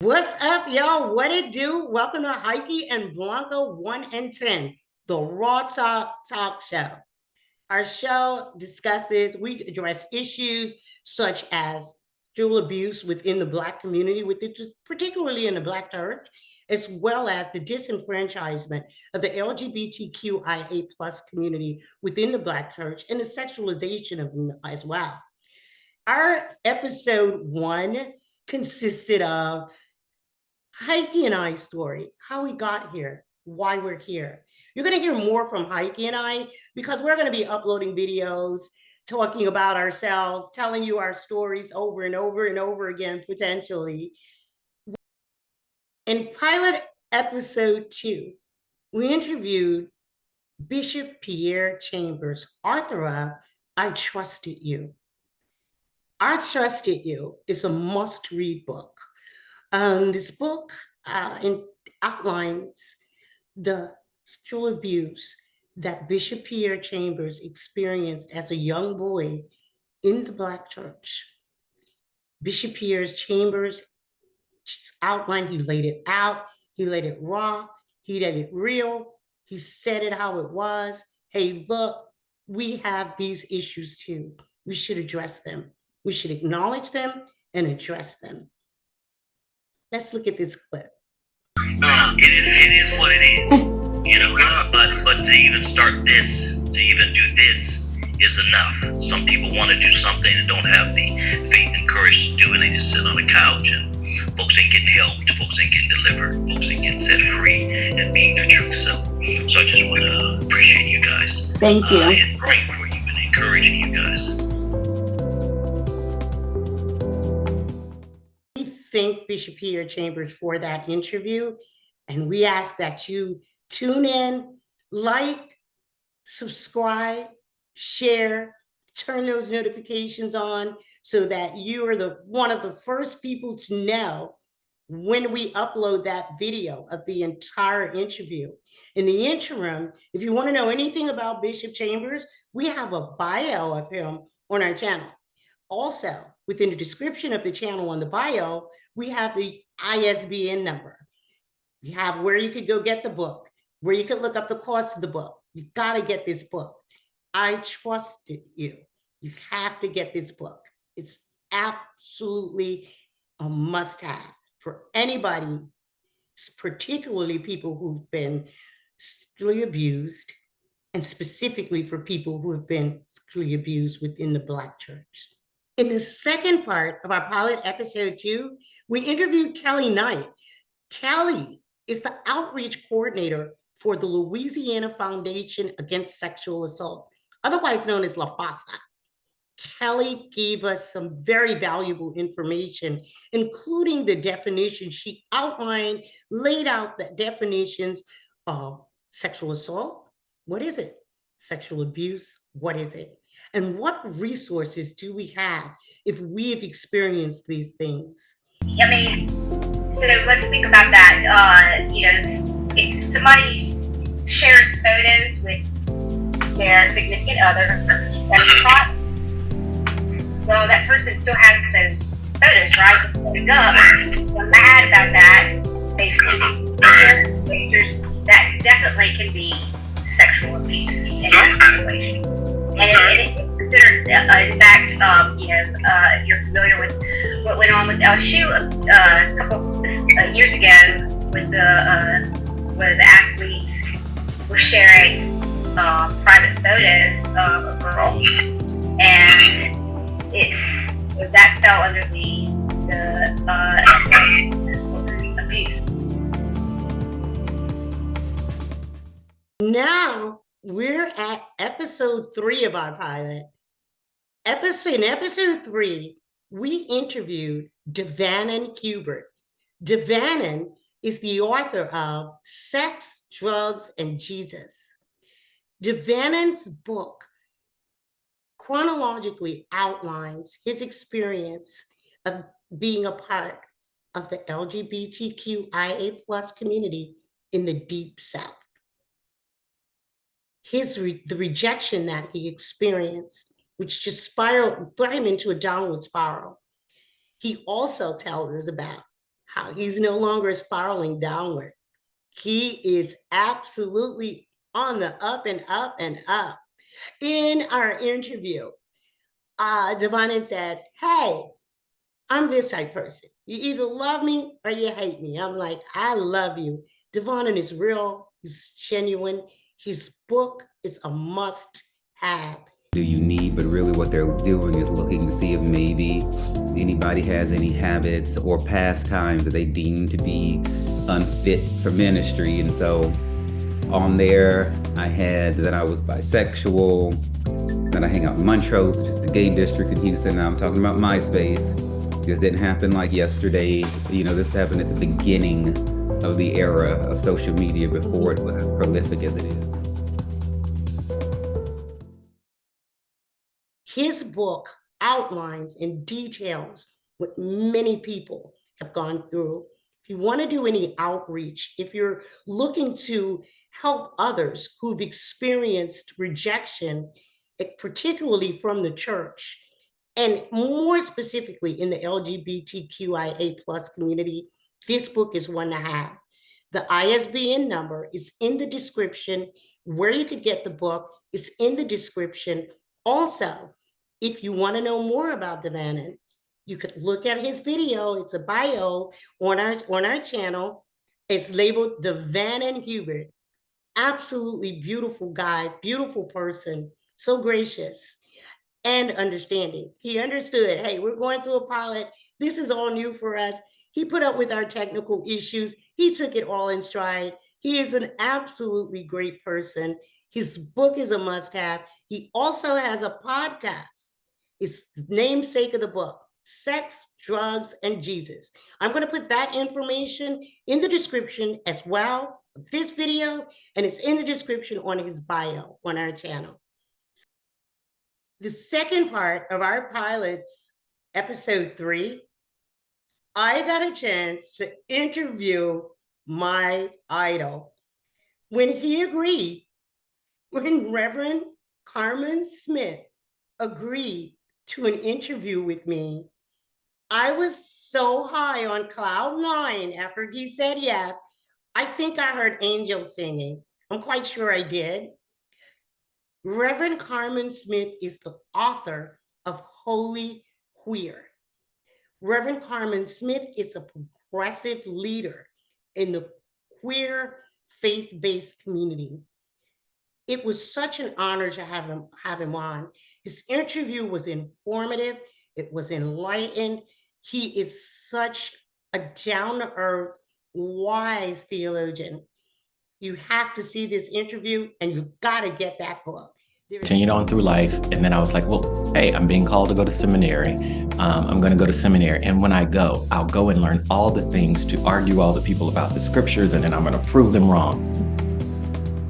What's up, y'all? What it do? Welcome to Hyki and Blanca 1 and 10, the Raw Talk Show. Our show discusses, we address issues such as sexual abuse within the Black community, particularly in the Black church, as well as the disenfranchisement of the LGBTQIA plus community within the Black church and the sexualization of them as well. Our episode 1 consisted of Hyki and I's story, how we got here, why we're here. You're going to hear more from Hyki and I because we're going to be uploading videos, talking about ourselves, telling you our stories over and over and over again, potentially. In pilot episode 2, we interviewed Bishop Pierre Chambers, author of I Trusted You. I Trusted You is a must-read book. This book outlines the sexual abuse that Bishop Pierre Chambers experienced as a young boy in the Black church. Bishop Pierre Chambers outlined, he laid it out, he laid it raw, he laid it real, he said it how it was. Hey, look, we have these issues too. We should address them. We should acknowledge them and address them. Let's look at this clip. It is what it is, but to even start this, to even do this is enough. Some people want to do something and don't have the faith and courage to do it. They just sit on the couch and folks ain't getting helped, folks ain't getting delivered, folks ain't getting set free and being their true self. So I just want to appreciate you guys. Thank you. And praying for you and encouraging you guys. Thank Bishop Pierre Chambers for that interview. And we ask that you tune in, like, subscribe, share, turn those notifications on so that you are one of the first people to know when we upload that video of the entire interview. In the interim, if you want to know anything about Bishop Chambers, we have a bio of him on our channel. Also, within the description of the channel on the bio, we have the ISBN number. We have where you could go get the book, where you could look up the cost of the book. You got to get this book. I Trusted You. You have to get this book. It's absolutely a must-have for anybody, particularly people who've been sexually abused, and specifically for people who have been sexually abused within the Black church. In the second part of our pilot episode 2, we interviewed Kelly Knight. Kelly is the outreach coordinator for the Louisiana Foundation Against Sexual Assault, otherwise known as LaFASA. Kelly gave us some very valuable information, including the definitions. She outlined, laid out the definitions of sexual assault. What is it? Sexual abuse, what is it? And what resources do we have if we've experienced these things? I mean, so let's think about that. If somebody shares photos with their significant other that's caught, well, that person still has those photos, right? They're mad about that. They share pictures. That definitely can be sexual abuse in that situation. And it's considered, in fact, if you're familiar with what went on with LSU a couple years ago, with where the athletes were sharing private photos of a girl, and that fell under the abuse. Now we're at episode 3 of our pilot. In episode 3, we interviewed DeVannon Hubert. DeVannon is the author of Sex, Drugs, and Jesus. DeVannon's book chronologically outlines his experience of being a part of the LGBTQIA plus community in the Deep South. The rejection that he experienced, which just brought him into a downward spiral. He also tells us about how he's no longer spiraling downward. He is absolutely on the up and up and up. In our interview, DeVannon said, hey, I'm this type person. You either love me or you hate me. I'm like, I love you. DeVannon is real. He's genuine. His book is a must have. Do you need, but really what they're doing is looking to see if maybe anybody has any habits or pastimes that they deem to be unfit for ministry. And so on there, I had that I was bisexual, that I hang out in Montrose, which is the gay district in Houston. Now I'm talking about MySpace. This didn't happen like yesterday. You know, this happened at the beginning of the era of social media before it was as prolific as it is. His book outlines and details what many people have gone through. If you want to do any outreach, if you're looking to help others who've experienced rejection, particularly from the church, and more specifically in the LGBTQIA+ community, this book is one to have. The ISBN number is in the description. Where you could get the book is in the description. Also, if you want to know more about DeVannon, you could look at his video. It's a bio on our channel. It's labeled DeVannon Hubert. Absolutely beautiful guy, beautiful person, so gracious and understanding. He understood, hey, we're going through a pilot. This is all new for us. He put up with our technical issues. He took it all in stride. He is an absolutely great person. His book is a must-have. He also has a podcast. It's the namesake of the book, Sex, Drugs, and Jesus. I'm going to put that information in the description as well of this video, and it's in the description on his bio on our channel. The second part of our pilots, episode 3, I got a chance to interview my idol. When he agreed, when Reverend Carmen Smith agreed to an interview with me, I was so high on cloud 9 after he said yes. I think I heard angels singing. I'm quite sure I did. Reverend Carmen Smith is the author of Holy Queer. Reverend Carmen Smith is a progressive leader in the queer faith-based community. It was such an honor to have him on. His interview was informative. It was enlightened. He is such a down-to-earth, wise theologian. You have to see this interview, and you've got to get that book. Continued on through life, and then I was like, well, hey, I'm being called to go to seminary. I'm going to go to seminary, and when I go, I'll go and learn all the things to argue all the people about the scriptures, and then I'm going to prove them wrong.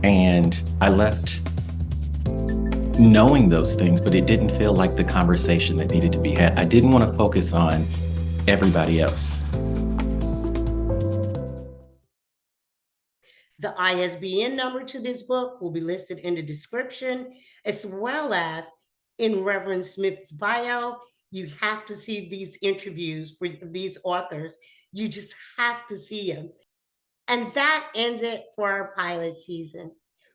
And I left knowing those things, but it didn't feel like the conversation that needed to be had. I didn't want to focus on everybody else. The ISBN number to this book will be listed in the description, as well as in Reverend Smith's bio. You have to see these interviews for these authors. You just have to see them. And that ends it for our pilot season.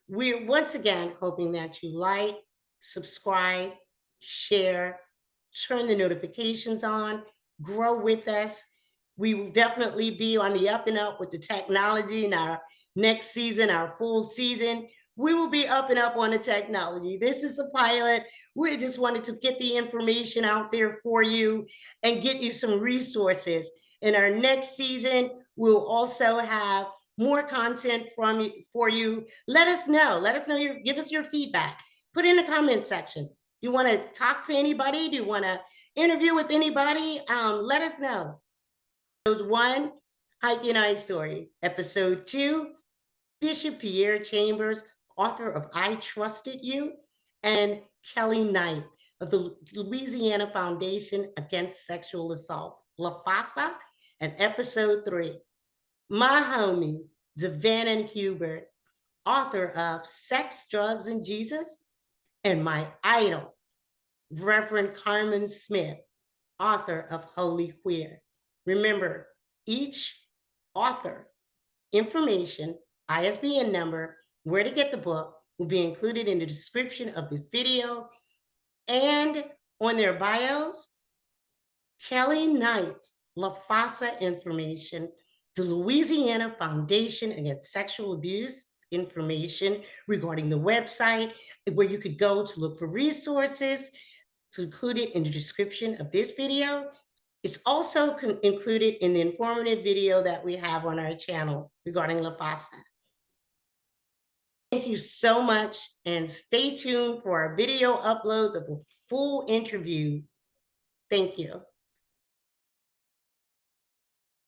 We're once again hoping that you like, subscribe, share, turn the notifications on, grow with us. We will definitely be on the up and up with the technology in our next season, our full season. We will be up and up on the technology. This is a pilot. We just wanted to get the information out there for you and get you some resources. In our next season, we'll also have more content for you. Let us know. Give us your feedback. Put in the comment section. You want to talk to anybody? Do you want to interview with anybody? Let us know. Episode 1, Hyki and I story. Episode 2, Bishop Pierre Chambers, author of I Trusted You, and Kelly Knight of the Louisiana Foundation Against Sexual Assault, LaFASA, and episode 3, my homie, DeVannon Hubert, author of Sex, Drugs, and Jesus, and my idol, Reverend Carmen Smith, author of Holy Queer. Remember, each author information, ISBN number, where to get the book will be included in the description of this video, and on their bios, Kelly Knight's LaFASA information, the Louisiana Foundation Against Sexual Abuse information regarding the website, where you could go to look for resources. It's included in the description of this video. It's also included in the informative video that we have on our channel regarding LaFASA. Thank you so much, and stay tuned for our video uploads of the full interviews. Thank you.